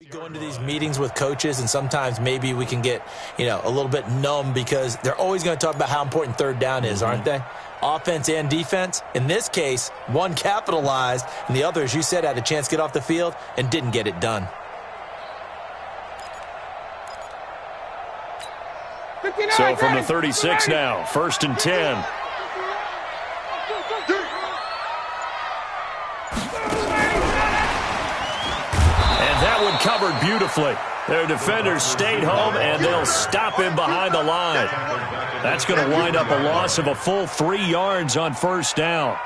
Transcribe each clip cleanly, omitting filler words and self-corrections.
Go into these meetings with coaches, and sometimes maybe we can get, a little bit numb because they're always going to talk about how important third down is, aren't they? Offense and defense. In this case, one capitalized, and the other, as you said, had a chance to get off the field and didn't get it done. So from the 36 now, 1st and 10. Covered beautifully. Their defenders stayed home, and they'll stop him behind the line. That's going to wind up a loss of a full 3 yards on 1st down.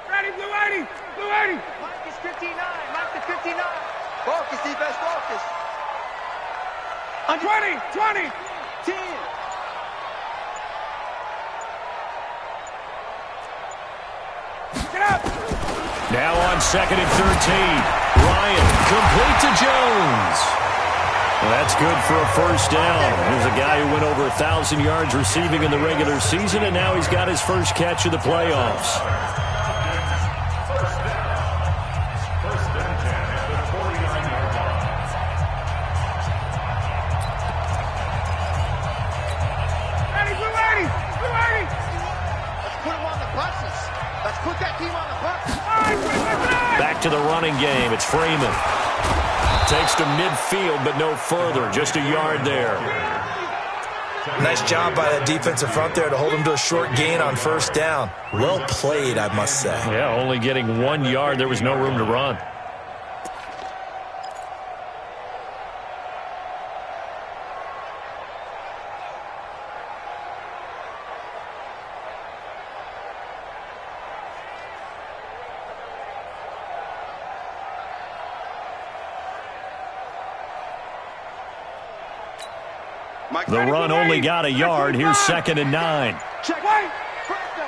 Ready, blue 80, blue 80. Mike is 59, Mike is 59. Focus, defense, focus. 20, 10. Get up. Now on 2nd and 13. Ryan, complete to Jones. Well, that's good for a 1st down. Here's a guy who went over 1,000 yards receiving in the regular season, and now he's got his first catch of the playoffs. Back to the running game. It's Freeman. Takes to midfield, but no further. Just a yard there. Nice job by that defensive front there to hold him to a short gain on 1st down. Well played, I must say. Yeah, only getting 1 yard. There was no room to run. The run only got a yard. Here's 2nd and 9. Check. Fresno.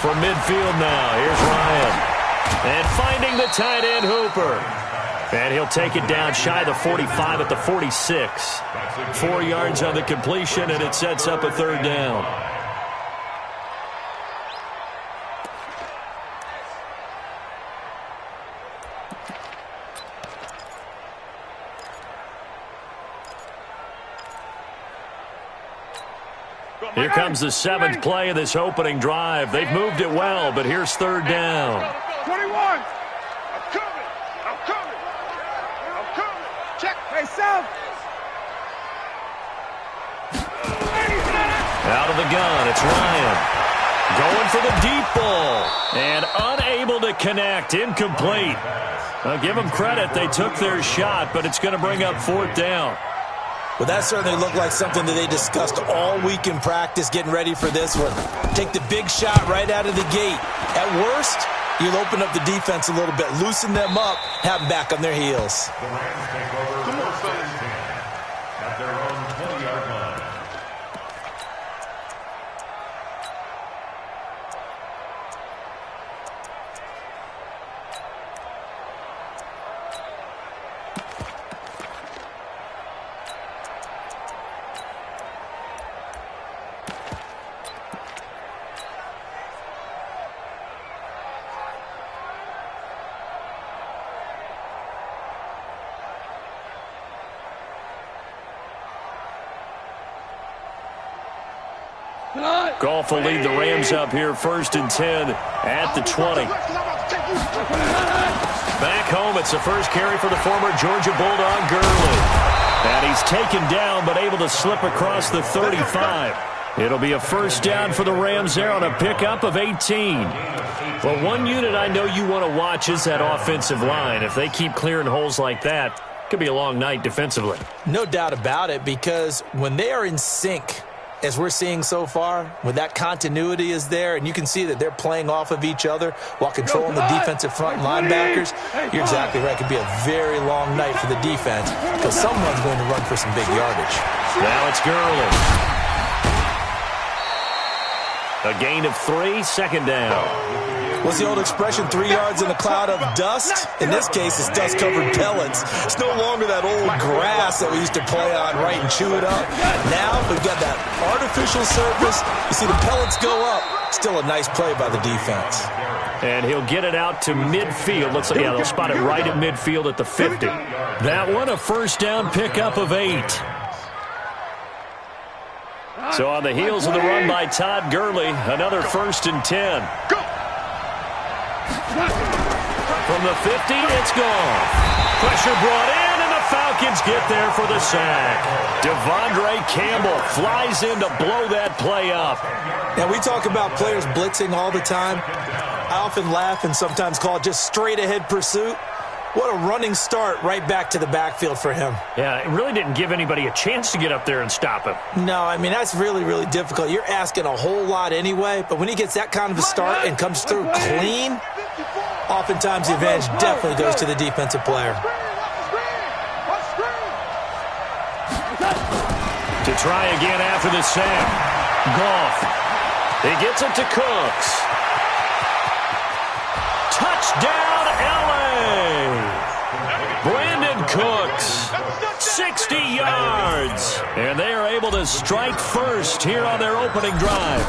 From midfield now, here's Ryan. And finding the tight end, Hooper. And he'll take it down shy of the 45 at the 46. 4 yards on the completion, and it sets up a 3rd down. Here comes the 7th play of this opening drive. They've moved it well, but here's 3rd down. 21. I'm coming. Check. Hey, South. Out of the gun, it's Ryan. Going for the deep ball. And unable to connect. Incomplete. I'll give them credit. They took their shot, but it's going to bring up 4th down. Well, that certainly looked like something that they discussed all week in practice, getting ready for this one. Take the big shot right out of the gate. At worst, you'll open up the defense a little bit, loosen them up, have them back on their heels. The Rams take over at their own 20-yard line. Goff will lead the Rams up here 1st and 10 at the 20. Back home, it's the first carry for the former Georgia Bulldog, Gurley. And he's taken down, but able to slip across the 35. It'll be a 1st down for the Rams there on a pickup of 18. Well, one unit I know you want to watch is that offensive line. If they keep clearing holes like that, it could be a long night defensively. No doubt about it, because when they are in sync, as we're seeing so far, when that continuity is there, and you can see that they're playing off of each other while controlling the defensive front linebackers, you're exactly right. It could be a very long night for the defense because someone's going to run for some big yardage. Now it's Gurley. A gain of 3, second down. What's the old expression, 3 yards in a cloud of dust? In this case, it's dust-covered pellets. It's no longer that old grass that we used to play on, right, and chew it up. Now we've got that artificial surface. You see the pellets go up. Still a nice play by the defense. And he'll get it out to midfield. Looks like, yeah, they'll spot it right at midfield at the 50. That one, a first down pickup of 8. So on the heels of the run by Todd Gurley, another 1st and 10. From the 50, it's gone. Pressure brought in, and the Falcons get there for the sack. Devondre Campbell flies in to blow that play up. Now, we talk about players blitzing all the time. I often laugh and sometimes call it just straight-ahead pursuit. What a running start right back to the backfield for him. Yeah, it really didn't give anybody a chance to get up there and stop him. No, I mean, that's really, really difficult. You're asking a whole lot anyway, but when he gets that kind of a start and comes through clean, oftentimes the advantage definitely goes to the defensive player. To try again after the sack. Goff. He gets it to Cooks. Touchdown, L.A. Brandon Cooks, 60 yards. And they are able to strike first here on their opening drive.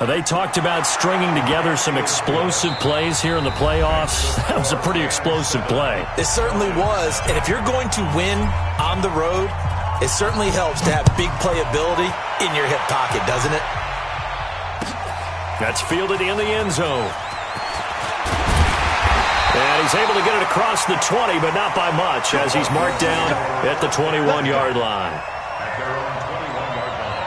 They talked about stringing together some explosive plays here in the playoffs. That was a pretty explosive play. It certainly was. And if you're going to win on the road, it certainly helps to have big playability in your hip pocket, doesn't it? That's fielded in the end zone. And he's able to get it across the 20, but not by much, as he's marked down at the 21-yard line. At their own 21-yard line.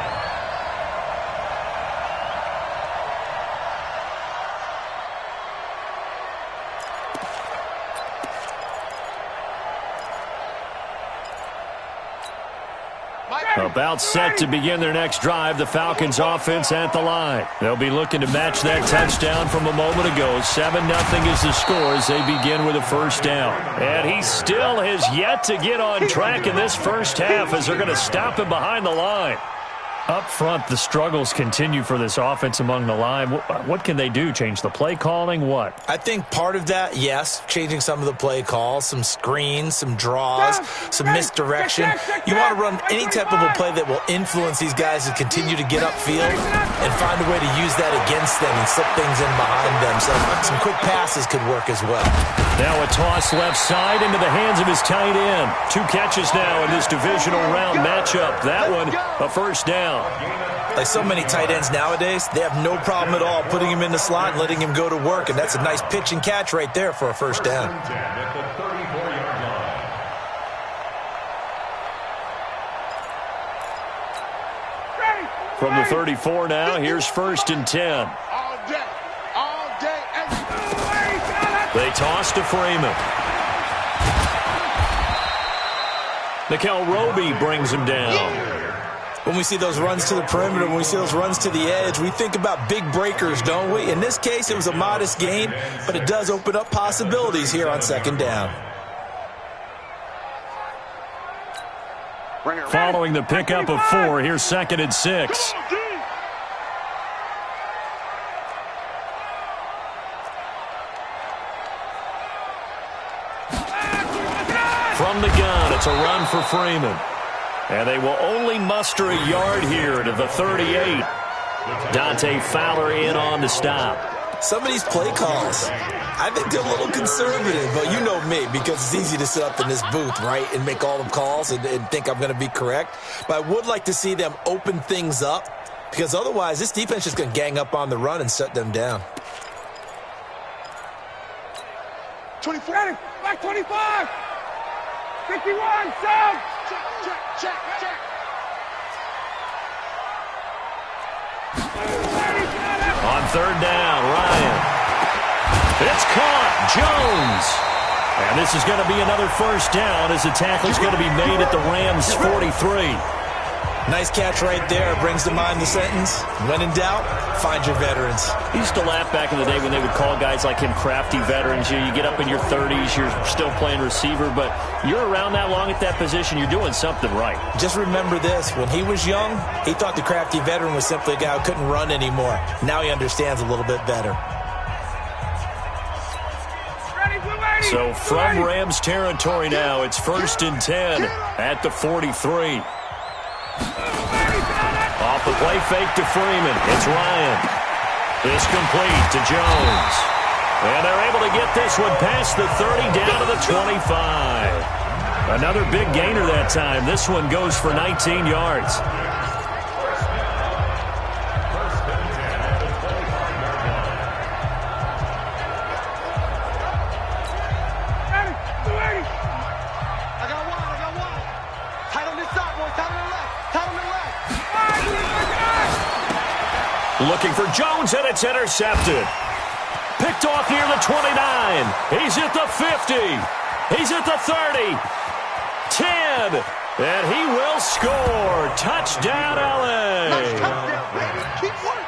About set to begin their next drive, the Falcons offense at the line. They'll be looking to match that touchdown from a moment ago. 7-0 is the score as they begin with a first down. And he still has yet to get on track in this first half as they're going to stop him behind the line. Up front, the struggles continue for this offense among the line. What can they do? Change the play calling? What? I think part of that, yes, changing some of the play calls, some screens, some draws, some misdirection. You want to run any type of a play that will influence these guys to continue to get upfield and find a way to use that against them and slip things in behind them. So some quick passes could work as well. Now a toss left side into the hands of his tight end. 2 catches now in this divisional round matchup. That one, a first down. Like so many tight ends nowadays, they have no problem at all putting him in the slot and letting him go to work, and that's a nice pitch and catch right there for a first down. At the 34-yard line. From the 34 now, here's 1st and 10. All day. They toss to Freeman. Mikel Roby brings him down. When we see those runs to the perimeter, when we see those runs to the edge, we think about big breakers, don't we? In this case, it was a modest gain, but it does open up possibilities here on 2nd down. Following the pickup of 4, here's 2nd and 6. From the gun, it's a run for Freeman. And they will only muster a yard here to the 38. Dante Fowler in on the stop. Some of these play calls, I think they're a little conservative, but you know me, because it's easy to sit up in this booth, right, and make all the calls and think I'm going to be correct. But I would like to see them open things up, because otherwise this defense is going to gang up on the run and shut them down. 24, back 25, 51, sound. Check. On 3rd down, Ryan. It's caught. Jones. And this is going to be another first down as the tackle's going to be made at the Rams' 43. Nice catch right there. Brings to mind the sentence, when in doubt, find your veterans. He used to laugh back in the day when they would call guys like him crafty veterans. You get up in your 30s, you're still playing receiver, but you're around that long at that position, you're doing something right. Just remember this. When he was young, he thought the crafty veteran was simply a guy who couldn't run anymore. Now he understands a little bit better. So from Rams territory now, it's 1st and 10 at the 43. Off the play fake to Freeman. It's Ryan. This complete to Jones. And they're able to get this one past the 30 down to the 25. Another big gainer that time. This one goes for 19 yards. Looking for Jones, and it's intercepted. Picked off near the 29. He's at the 50. He's at the 30. 10. And he will score. Touchdown, LA. Keep working.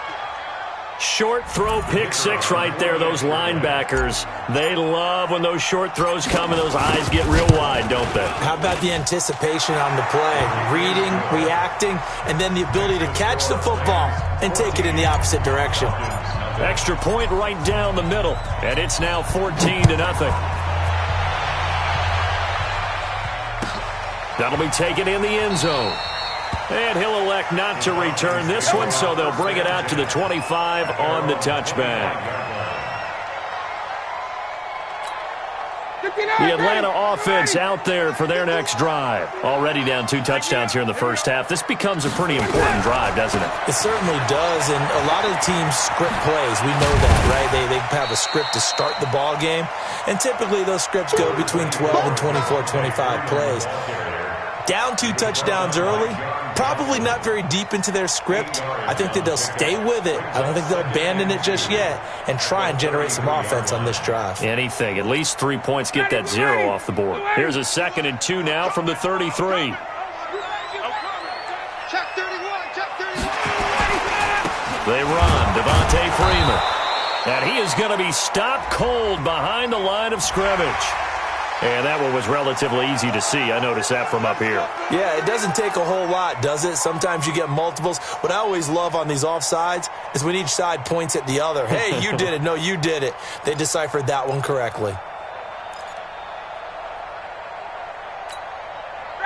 Short throw pick six right there. Those linebackers, they love when those short throws come and those eyes get real wide, don't they? How about the anticipation on the play? Reading, reacting, and then the ability to catch the football and take it in the opposite direction. Extra point right down the middle, and it's now 14-0. That'll be taken in the end zone. And he'll elect not to return this one, so they'll bring it out to the 25 on the touchback. The Atlanta offense out there for their next drive. Already down 2 touchdowns here in the first half. This becomes a pretty important drive, doesn't it? It certainly does, and a lot of the teams script plays. We know that, right? They have a script to start the ball game, and typically those scripts go between 12 and 24, 25 plays. Down 2 touchdowns early, probably not very deep into their script. I think that they'll stay with it. I don't think they'll abandon it just yet and try and generate some offense on this drive. Anything. At least 3 points, get that 0 off the board. Here's a 2nd and 2 now from the 33. They run. Devontae Freeman. And he is going to be stopped cold behind the line of scrimmage. And that one was relatively easy to see. I noticed that from up here. Yeah, it doesn't take a whole lot, does it? Sometimes you get multiples. What I always love on these offsides is when each side points at the other. Hey, you did it. No, you did it. They deciphered that one correctly.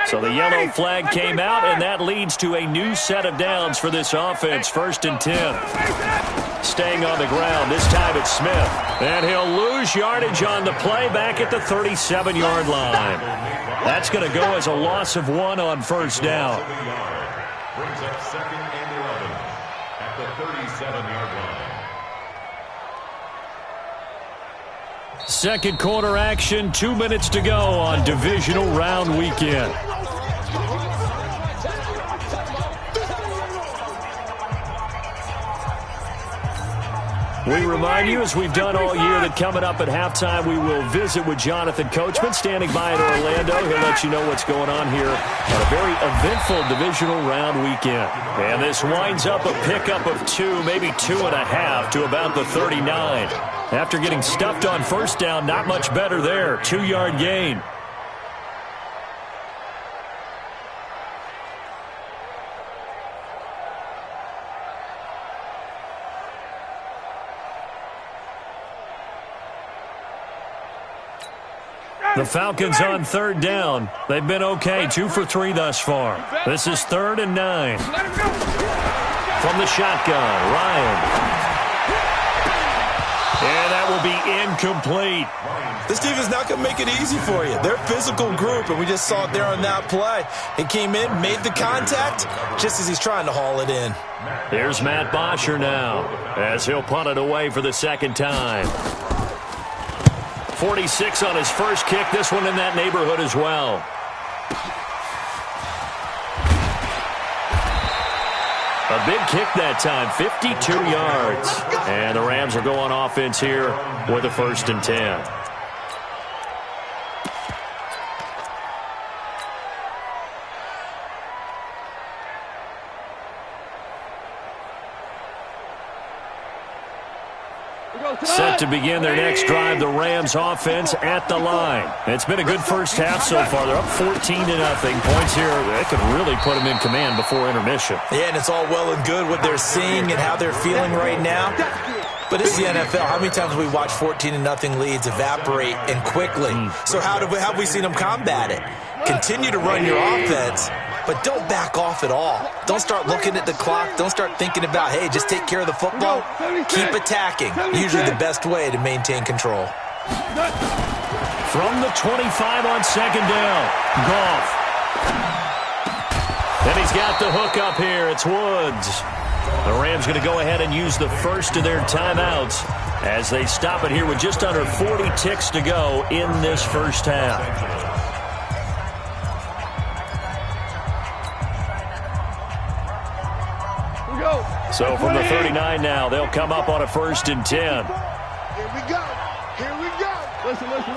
So the yellow flag came out, and that leads to a new set of downs for this offense. 1st and 10. Staying on the ground. This time it's Smith. And he'll lose yardage on the play back at the 37-yard line. That's going to go as a loss of 1 on 1st down. Brings up 2nd and 11 at the 37-yard line. Second quarter action, 2 minutes to go on divisional round weekend. We remind you, as we've done all year, that coming up at halftime, we will visit with Jonathan Coachman, standing by in Orlando. He'll let you know what's going on here on a very eventful divisional round weekend. And this winds up a pickup of 2, maybe 2.5 to about the 39. After getting stuffed on 1st down, not much better there. 2-yard gain. The Falcons on 3rd down. They've been okay, 2 for 3 thus far. This is 3rd and 9. From the shotgun, Ryan. And that will be incomplete. This team is not going to make it easy for you. They're a physical group, and we just saw it there on that play. He came in, made the contact, just as he's trying to haul it in. Here's Matt Bosher now, as he'll punt it away for the 2nd time. 46 on his first kick. This one in that neighborhood as well. A big kick that time, 52 yards. And the Rams are going offense here with a 1st and 10. Set to begin their next drive, the Rams offense at the line. It's been a good first half so far. They're up 14-0. Points here, they could really put them in command before intermission. Yeah, and it's all well and good what they're seeing and how they're feeling right now. But it's the NFL. How many times have we watched 14-0 leads evaporate and quickly? So how have we seen them combat it? Continue to run your offense, but don't back off at all. Don't start looking at the clock. Don't start thinking about, hey, just take care of the football. Keep attacking. Usually the best way to maintain control. From the 25 on second down, Goff. And he's got the hook up here. It's Woods. The Rams going to go ahead and use the first of their timeouts as they stop it here with just under 40 ticks to go in this first half. So from the 39 now, they'll come up on a 1st and 10. Here we go. Here we go. Listen. Right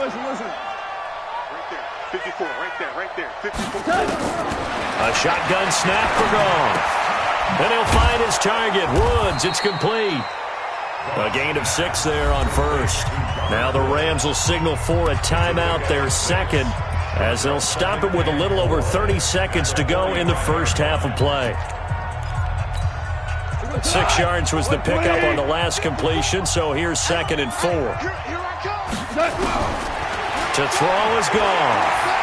there. 54. Right there. 54. A shotgun snap for Goff. And he'll find his target. Woods, it's complete. A gain of 6 there on first. Now the Rams will signal for a timeout, their second, as they'll stop it with a little over 30 seconds to go in the first half of play. 6 yards was the pickup on the last completion, so here's 2nd and 4. To throw is Goff.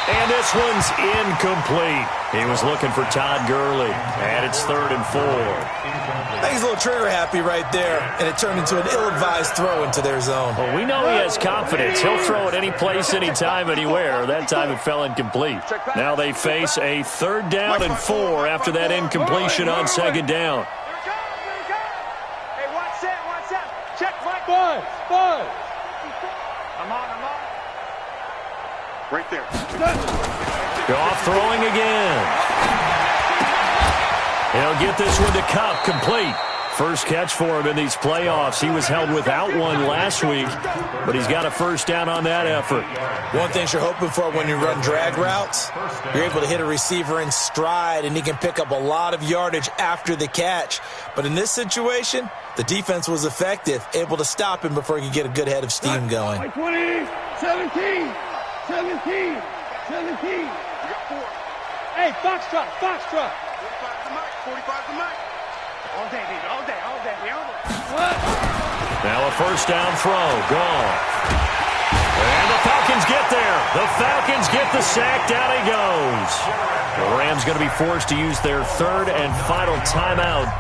And this one's incomplete. He was looking for Todd Gurley, and it's 3rd and 4. I think he's a little trigger happy right there, and it turned into an ill-advised throw into their zone. Well, we know he has confidence. He'll throw it any place, anytime, anywhere. That time it fell incomplete. Now they face a 3rd down and 4 after that incompletion on 2nd down. Hey, one set. Check, Mike. Five. I'm on. Right there. Goff throwing again. He'll get this one to Kupp, complete. First catch for him in these playoffs. He was held without one last week, but he's got a 1st down on that effort. One thing you're hoping for when you run drag routes, you're able to hit a receiver in stride, and he can pick up a lot of yardage after the catch. But in this situation, the defense was effective, able to stop him before he could get a good head of steam going. 20, 17. We got 4. Hey, Foxtrot. 45 to Mike. All day, baby. All day. What? Now a 1st down throw. Goff. And the Falcons get there. The Falcons get the sack. Down he goes. The Rams going to be forced to use their 3rd and final timeout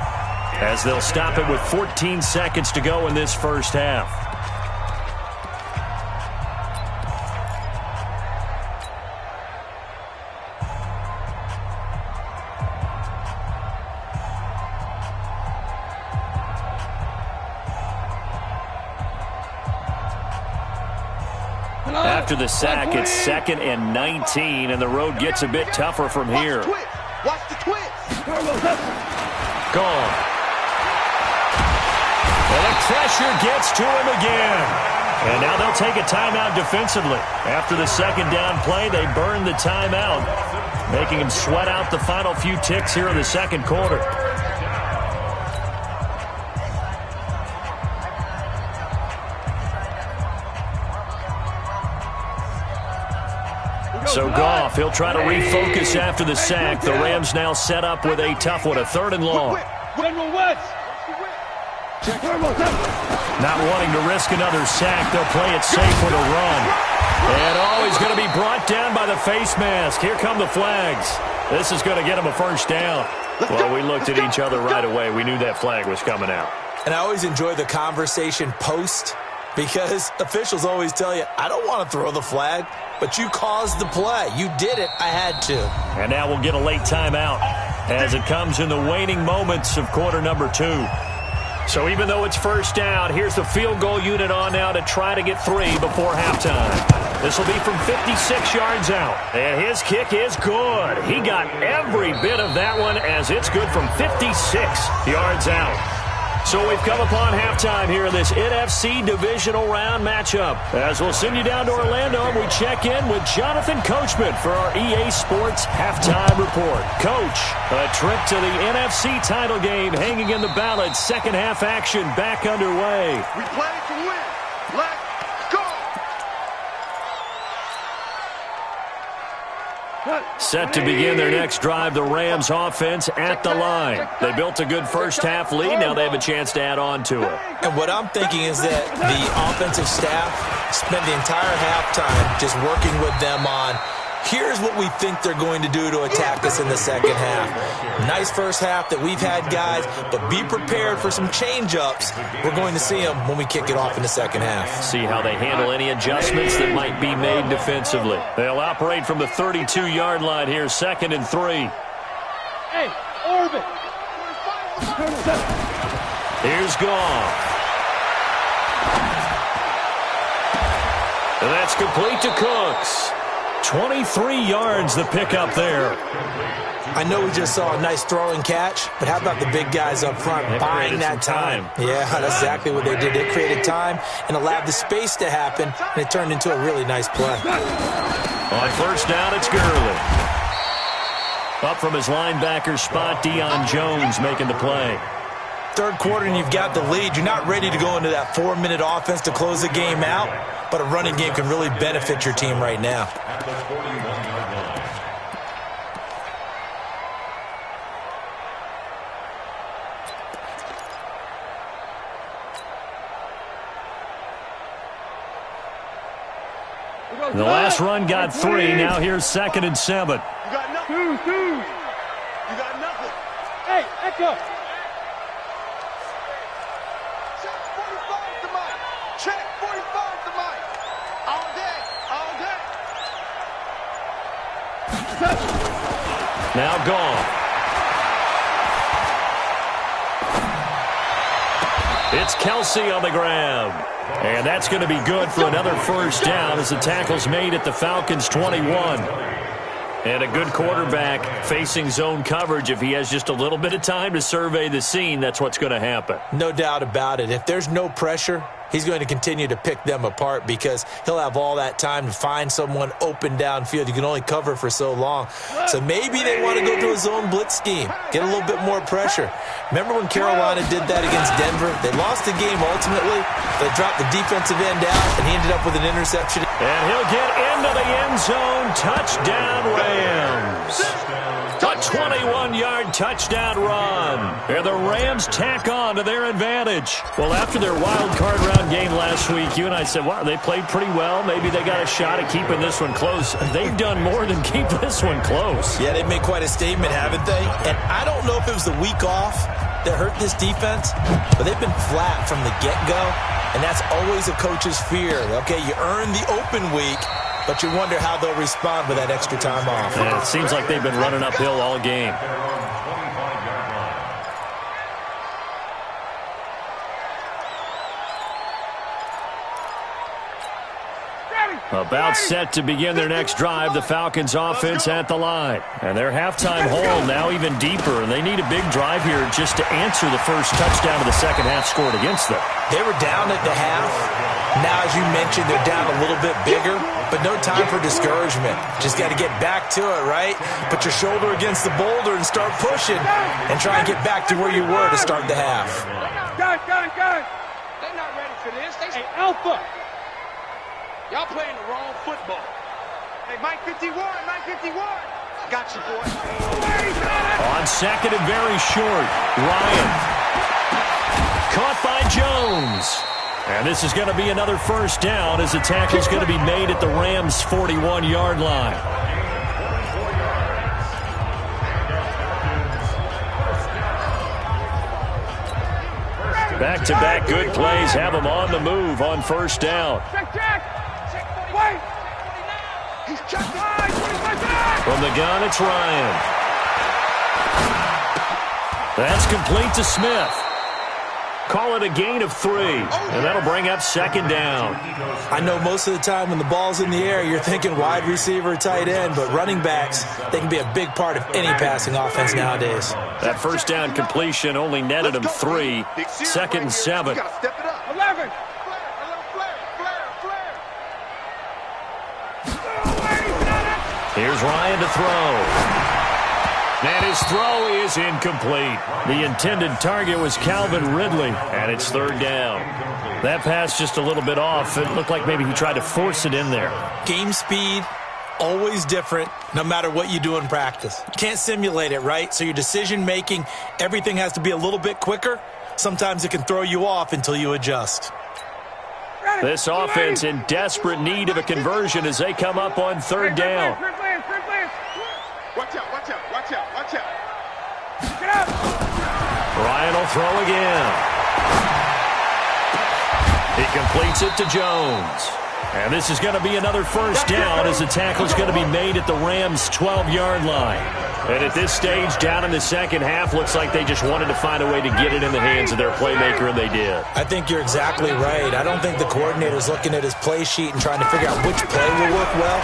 as they'll stop it with 14 seconds to go in this first half. After the sack, it's 2nd and 19, and the road gets a bit tougher from here. Watch the twist. Gone. And the pressure gets to him again. And now they'll take a timeout defensively. After the 2nd down play, they burn the timeout, making him sweat out the final few ticks here in the 2nd quarter. So Goff, he'll try to refocus after the sack. The Rams now set up with a tough one, a 3rd and long. Not wanting to risk another sack, they'll play it safe with a run. And he's going to be brought down by the face mask. Here come the flags. This is going to get him a 1st down. Well, we looked at each other right away. We knew that flag was coming out. And I always enjoy the conversation post, because officials always tell you, I don't want to throw the flag, but you caused the play. You did it. I had to. And now we'll get a late timeout as it comes in the waning moments of quarter number 2. So even though it's 1st down, here's the field goal unit on now to try to get 3 before halftime. This will be from 56 yards out. And his kick is good. He got every bit of that one as it's good from 56 yards out. So we've come upon halftime here in this NFC divisional round matchup. As we'll send you down to Orlando, and we check in with Jonathan Coachman for our EA Sports Halftime Report. Coach, a trip to the NFC title game hanging in the balance. Second half action back underway. We play to win. Let's go. Set to begin their next drive, the Rams offense at the line. They built a good first half lead. Now they have a chance to add on to it. And what I'm thinking is that the offensive staff spent the entire halftime just working with them on, here's what we think they're going to do to attack us in the second half. Nice first half that we've had, guys, but be prepared for some change-ups. We're going to see them when we kick it off in the second half. See how they handle any adjustments that might be made defensively. They'll operate from the 32-yard line here, 2nd and 3. Hey, orbit. Here's Goff. And that's complete to Cooks. 23 yards the pickup there. I know we just saw a nice throwing catch, but how about the big guys up front buying that time? Yeah, that's exactly what they did. They created time and allowed the space to happen, and it turned into a really nice play. On first down, it's Gurley. Up from his linebacker spot, Jones making the play. Third quarter and you've got the lead. You're not ready to go into that 4-minute offense to close the game out, but a running game can really benefit your team right now. At the 41-yard line. The last run got 3. Now here's 2nd and 7. You got nothing. You got nothing. Hey, Echo. Check 45 to Mike. Check 45 to Mike. All day. All day. Now gone. It's Kelsey on the grab. And that's going to be good for another first down as the tackle's made at the Falcons' 21. And a good quarterback facing zone coverage. If he has just a little bit of time to survey the scene, that's what's going to happen. No doubt about it. If there's no pressure, he's going to continue to pick them apart because he'll have all that time to find someone open downfield. You can only cover for so long. So maybe they want to go to a zone blitz scheme, get a little bit more pressure. Remember when Carolina did that against Denver? They lost the game ultimately. They dropped the defensive end out, and he ended up with an interception. And he'll get into the end zone. Touchdown, Rams. A 21-yard touchdown run. And the Rams tack on to their advantage. Well, after their wild card round game last week, you and I said, wow, they played pretty well. Maybe they got a shot at keeping this one close. They've done more than keep this one close. Yeah, they've made quite a statement, haven't they? And I don't know if it was the week off that hurt this defense, but they've been flat from the get-go, and that's always a coach's fear. Okay, you earn the open week, but you wonder how they'll respond with that extra time off. And it seems like they've been running uphill all game. About set to begin their next drive, the Falcons offense at the line. And their halftime hole now even deeper, and they need a big drive here just to answer the first touchdown of the second half scored against them. They were down at the half. Now, as you mentioned, they're down a little bit bigger, but no time for discouragement. Just got to get back to it, right? Put your shoulder against the boulder and start pushing and try and get back to where you were to start the half. Gun. They're not ready for this. Hey, Alpha. Y'all playing the wrong football. Hey, Mike 51. Got you, boy. On second and very short, Ryan. Caught by Jones. And this is going to be another first down as the tackle's going to be made at the Rams' 41-yard line. Back-to-back good plays have them on the move on first down. Check. Wait. He's checked. From the gun, it's Ryan. That's complete to Smith. Call it a gain of 3, and that'll bring up second down. I know most of the time when the ball's in the air, you're thinking wide receiver, tight end, but running backs, they can be a big part of any passing offense nowadays. That first down completion only netted him 3. Second and 7. 11. Here's Ryan to throw. And his throw is incomplete. The intended target was Calvin Ridley, and it's third down. That pass just a little bit off. It looked like maybe he tried to force it in there. Game speed, always different, no matter what you do in practice. You can't simulate it, right? So your decision-making, everything has to be a little bit quicker. Sometimes it can throw you off until you adjust. This offense in desperate need of a conversion as they come up on third down. Watch out, watch out, watch out, watch out. Get out. Ryan will throw again. He completes it to Jones. And this is going to be another first down as the tackle's going to be made at the Rams' 12-yard line. And at this stage, down in the second half, looks like they just wanted to find a way to get it in the hands of their playmaker, and they did. I think you're exactly right. I don't think the coordinator's looking at his play sheet and trying to figure out which play will work well.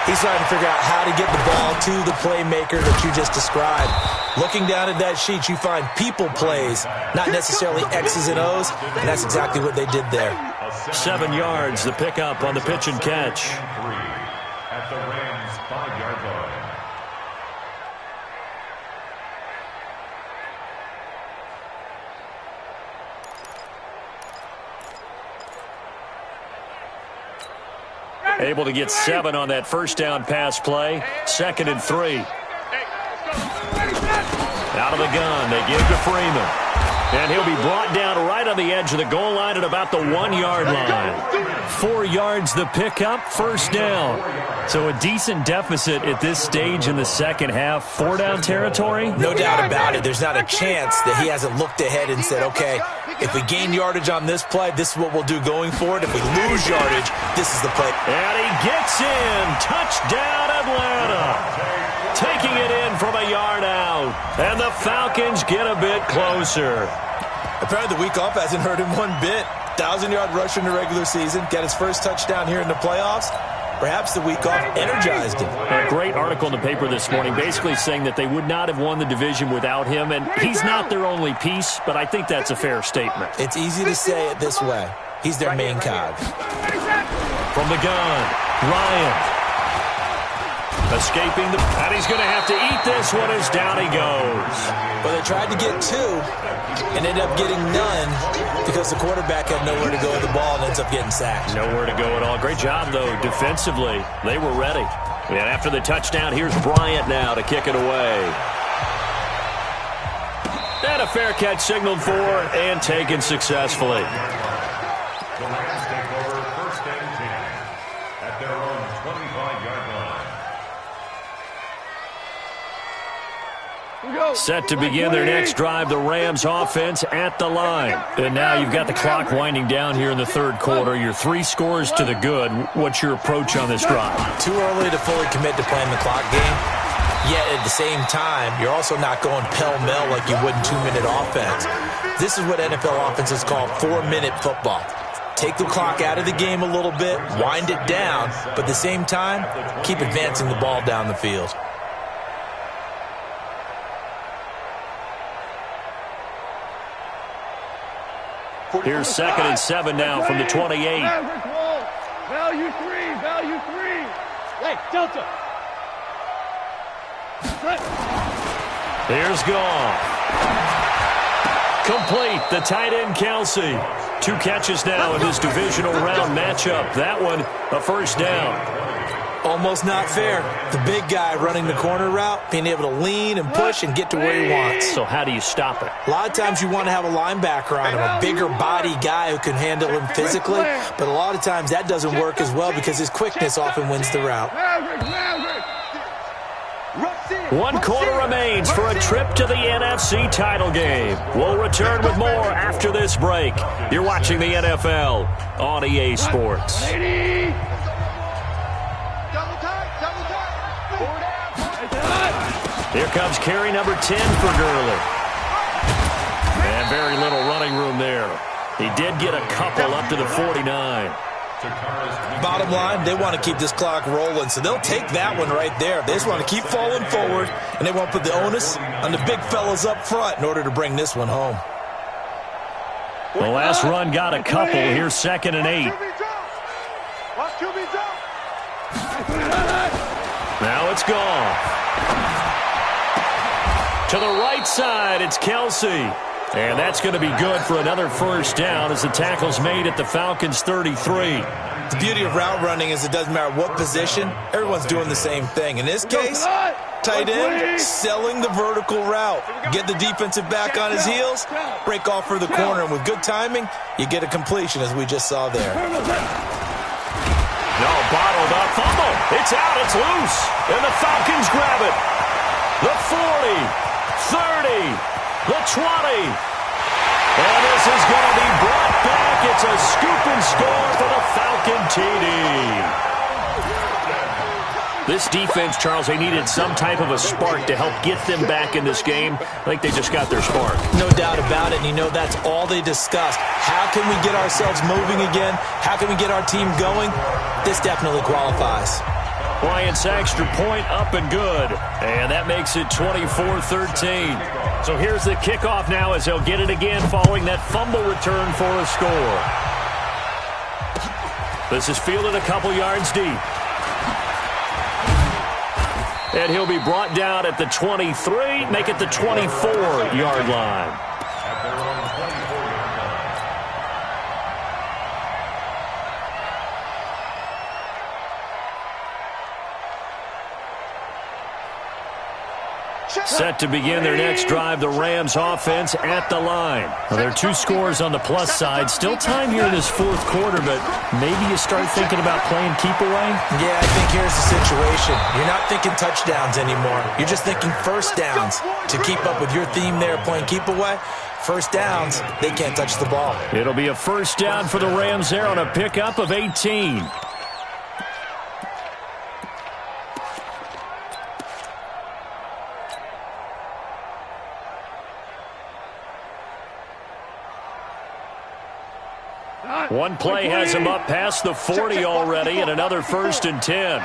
He's trying to figure out how to get the ball to the playmaker that you just described. Looking down at that sheet, you find people plays, not necessarily X's and O's, and that's exactly what they did there. 7 yards, the pickup on the pitch and catch. 3 at the Rams' 5-yard line. Able to get 7 on that first down pass play. Second and 3. Out of the gun, they give to Freeman. And he'll be brought down right on the edge of the goal line at about the 1-yard line. 4 yards the pickup, first down. So a decent deficit at this stage in the second half. 4-down territory? No doubt about it. There's not a chance that he hasn't looked ahead and said, okay, if we gain yardage on this play, this is what we'll do going forward. If we lose yardage, this is the play. And he gets in. Touchdown, Atlanta. Taking it in from a yard out. And the Falcons get a bit closer. Apparently the week off hasn't hurt him one bit. 1,000-yard rush in the regular season. Got his first touchdown here in the playoffs. Perhaps the week off energized him. A great article in the paper this morning basically saying that they would not have won the division without him. And he's not their only piece, but I think that's a fair statement. It's easy to say it this way. He's their main cog. From the gun, Ryan. Escaping and he's going to have to eat this one as down he goes. Well, they tried to get 2 and ended up getting none because the quarterback had nowhere to go with the ball and ends up getting sacked. Nowhere to go at all. Great job, though, defensively. They were ready. And after the touchdown, here's Bryant now to kick it away. And a fair catch signaled for and taken successfully. The Rams take over first and 10 at their own 25-yard line. Set to begin their next drive, the Rams offense at the line. And now you've got the clock winding down here in the third quarter. You're 3 scores to the good. What's your approach on this drive? Too early to fully commit to playing the clock game. Yet at the same time, you're also not going pell-mell like you would in 2-minute offense. This is what NFL offenses call 4-minute football. Take the clock out of the game a little bit, wind it down, but at the same time, keep advancing the ball down the field. Here's second and 7 now from the 28. Value 3, value 3. Hey, Delta. Here's Goff. Complete, the tight end Kelsey. 2 catches now in this divisional round matchup. That one, a first down. Almost not fair. The big guy running the corner route, being able to lean and push and get to where he wants. So how do you stop it? A lot of times you want to have a linebacker on him, a bigger body guy who can handle him physically, but a lot of times that doesn't work as well because his quickness often wins the route. 1 quarter remains for a trip to the NFC title game. We'll return with more after this break. You're watching the NFL on EA Sports. Here comes carry number 10 for Gurley. And very little running room there. He did get a couple up to the 49. Bottom line, they want to keep this clock rolling, so they'll take that one right there. They just want to keep falling forward, and they won't put the onus on the big fellas up front in order to bring this one home. The last run got a couple. Here's 2nd and 8. Now it's gone. To the right side, it's Kelsey. And that's going to be good for another first down as the tackle's made at the Falcons' 33. The beauty of route running is it doesn't matter what position, everyone's doing the same thing. In this case, tight end, selling the vertical route. Get the defensive back on his heels, break off for the corner, and with good timing, you get a completion as we just saw there. No, bottled up, fumble. It's out, it's loose. And the Falcons grab it. The 40, 30. The 20. And this is going to be brought back. It's a scoop and score for the Falcon TD. This defense, Charles, they needed some type of a spark to help get them back in this game. I think they just got their spark. No doubt about it, and you know that's all they discussed. How can we get ourselves moving again? How can we get our team going? This definitely qualifies. Bryant's extra point up and good. And that makes it 24-13. So here's the kickoff now as they'll get it again following that fumble return for a score. This is fielded a couple yards deep. And he'll be brought down at the 23, make it the 24-yard line. Set to begin their next drive, the Rams offense at the line. Well, there are 2 scores on the plus side. Still time here in this 4th quarter, but maybe you start thinking about playing keep away? Yeah, I think here's the situation. You're not thinking touchdowns anymore. You're just thinking first downs. To keep up with your theme there, playing keep away, first downs, they can't touch the ball. It'll be a first down for the Rams there on a pickup of 18. One play has him up past the 40 already, and another 1st and 10.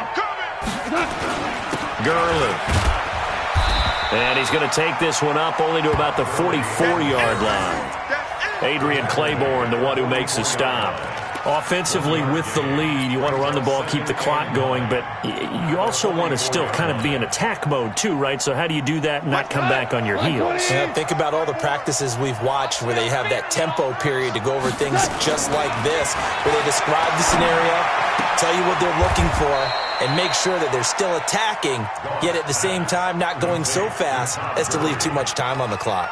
Gurley. And he's going to take this one up only to about the 44-yard line. Adrian Claiborne, the one who makes the stop. Offensively with the lead, you want to run the ball, keep the clock going, but you also want to still kind of be in attack mode too, right? So how do you do that and not come back on your heels? Yeah, think about all the practices we've watched where they have that tempo period to go over things just like this, where they describe the scenario, tell you what they're looking for, and make sure that they're still attacking, yet at the same time not going so fast as to leave too much time on the clock.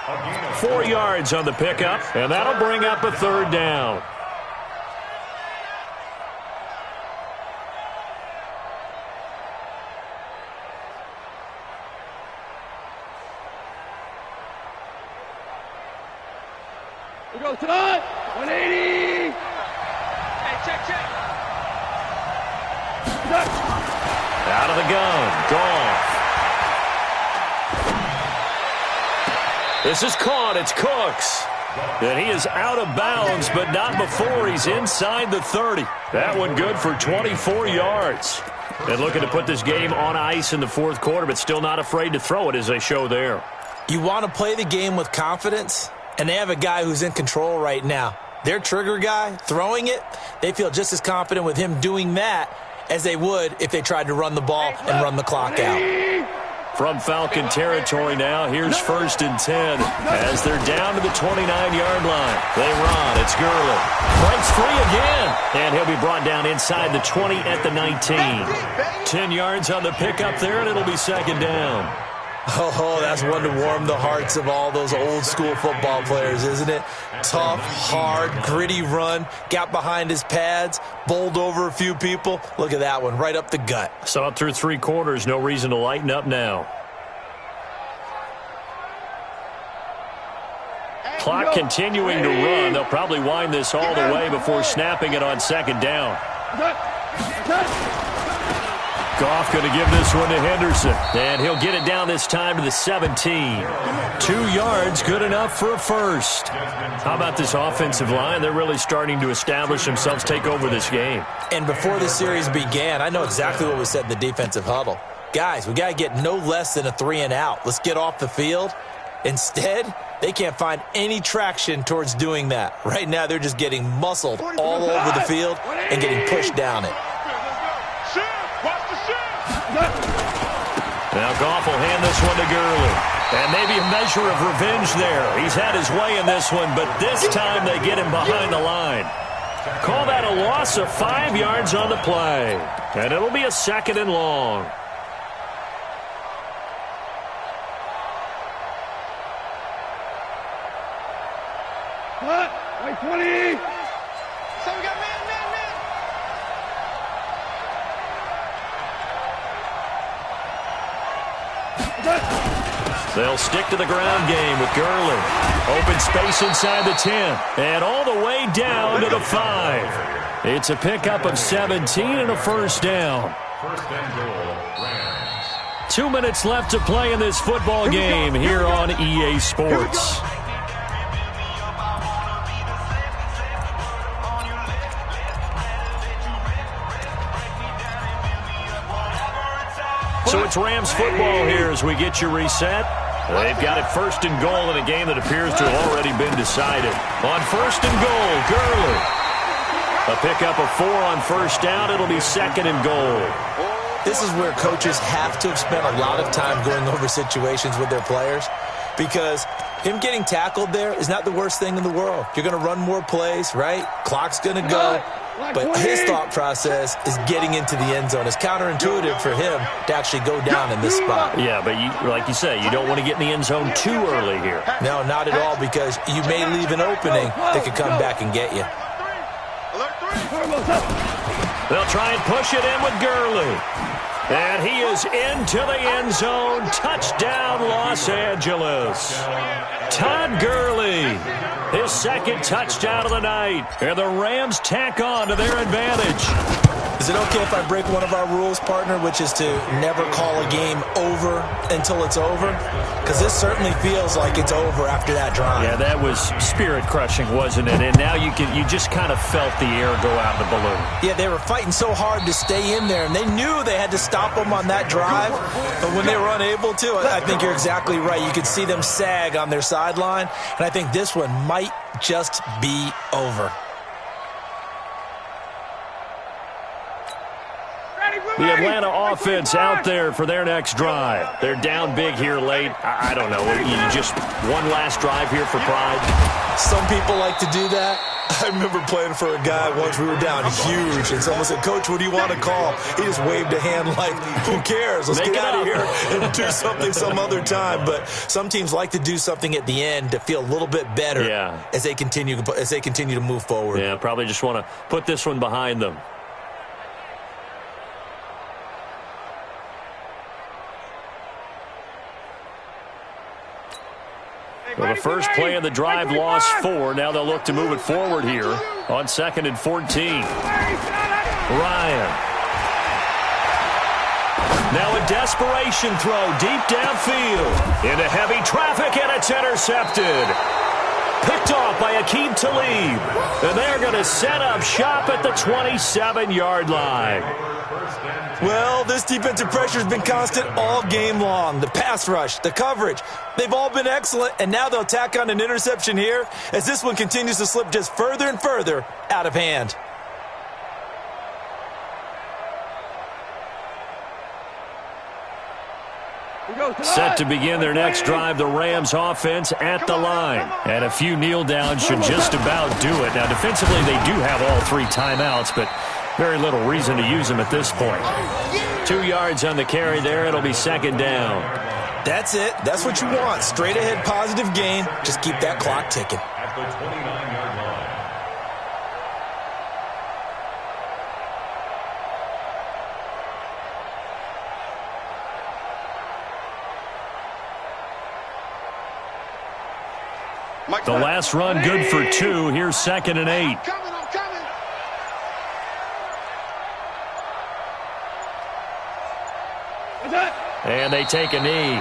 4 yards on the pickup, and that'll bring up a 3rd down. We go tonight. 180. Hey, check. Out of the gun. Goff. This is caught. It's Cooks. And he is out of bounds, but not before he's inside the 30. That one good for 24 yards. And looking to put this game on ice in the 4th quarter, but still not afraid to throw it as they show there. You want to play the game with confidence, and they have a guy who's in control right now. Their trigger guy, throwing it, they feel just as confident with him doing that as they would if they tried to run the ball and run the clock out. From Falcon territory now, here's 1st and 10 as they're down to the 29-yard line. They run. It's Gurley. Breaks free again. And he'll be brought down inside the 20 at the 19. 10 yards on the pickup there, and it'll be 2nd down. Oh, that's one to warm the hearts of all those old-school football players, isn't it? Tough, hard, gritty run, got behind his pads, bowled over a few people. Look at that one, right up the gut. Saw it through 3 quarters, no reason to lighten up now. Clock continuing to run. They'll probably wind this all the way before snapping it on 2nd down. Goff going to give this one to Henderson. And he'll get it down this time to the 17. 2 yards, good enough for a first. How about this offensive line? They're really starting to establish themselves, take over this game. And before the series began, I know exactly what we said in the defensive huddle. Guys, we got to get no less than a 3 and out. Let's get off the field. Instead, they can't find any traction towards doing that. Right now, they're just getting muscled all over the field and getting pushed down it. Now Goff will hand this one to Gurley. And maybe a measure of revenge there. He's had his way in this one, but this time they get him behind the line. Call that a loss of 5 yards on the play. And it'll be a 2nd and long. Cut. Right 20. So we got man. They'll stick to the ground game with Gurley. Open space inside the 10. And all the way down to the 5. It's a pickup of 17 and a first down. First and goal, Rams. 2 minutes left to play in this football game here on EA Sports. So it's Rams football here as we get you reset. They've got it 1st and goal in a game that appears to have already been decided. On 1st and goal, Gurley. A pickup of 4 on first down. It'll be 2nd and goal. This is where coaches have to have spent a lot of time going over situations with their players, because him getting tackled there is not the worst thing in the world. You're going to run more plays, right? Clock's going to go. But his thought process is getting into the end zone. It's counterintuitive for him to actually go down in this spot. Yeah, but like you say, you don't want to get in the end zone too early here. No, not at all, because you may leave an opening that could come back and get you. They'll try and push it in with Gurley. And he is into the end zone. Touchdown, Los Angeles. Todd Gurley, his 2nd touchdown of the night. And the Rams tack on to their advantage. Is it okay if I break one of our rules, partner, which is to never call a game over until it's over? Because this certainly feels like it's over after that drive. Yeah, that was spirit-crushing, wasn't it? And now you just kind of felt the air go out of the balloon. Yeah, they were fighting so hard to stay in there, and they knew they had to stop them on that drive. But when they were unable to, I think you're exactly right. You could see them sag on their sideline, and I think this one might just be over. The Atlanta offense out there for their next drive. They're down big here late. I don't know. You just one last drive here for pride. Some people like to do that. I remember playing for a guy once. We were down huge, and someone said, "Coach, what do you want to call?" He just waved a hand like, "Who cares? Let's get out of here and do something some other time." But some teams like to do something at the end to feel a little bit better as they continue to move forward. Yeah, probably just want to put this one behind them. Well, the first play of the drive lost 4. Now they'll look to move it forward here on 2nd and 14. Ryan. Now a desperation throw deep downfield into heavy traffic, and it's intercepted. Picked off by Aqib Talib. And they're going to set up shop at the 27-yard line. Well, this defensive pressure has been constant all game long. The pass rush, the coverage, they've all been excellent, and now they'll tack on an interception here as this one continues to slip just further and further out of hand. Set to begin their next drive, the Rams offense at the line. And a few kneel downs should just about do it. Now, defensively, they do have all 3 timeouts, but very little reason to use them at this point. 2 yards on the carry there. It'll be 2nd down. That's it. That's what you want. Straight ahead positive gain. Just keep that clock ticking. At the 29-yard line. The last run good for 2. Here's 2nd and 8. And they take a knee.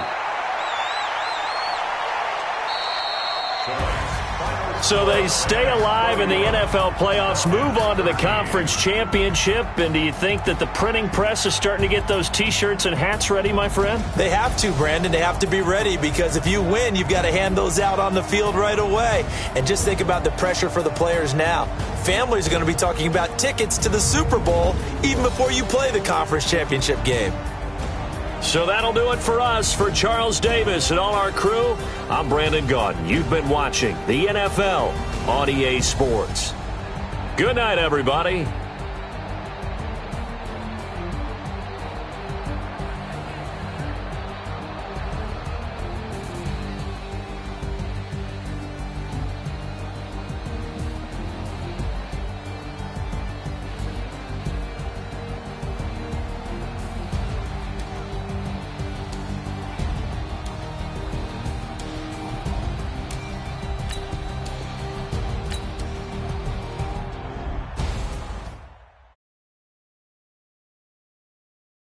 So they stay alive in the NFL playoffs, move on to the conference championship. And do you think that the printing press is starting to get those T-shirts and hats ready, my friend? They have to, Brandon. They have to be ready because if you win, you've got to hand those out on the field right away. And just think about the pressure for the players now. Families are going to be talking about tickets to the Super Bowl even before you play the conference championship game. So that'll do it for us. For Charles Davis and all our crew, I'm Brandon Gaudin. You've been watching the NFL on EA Sports. Good night, everybody.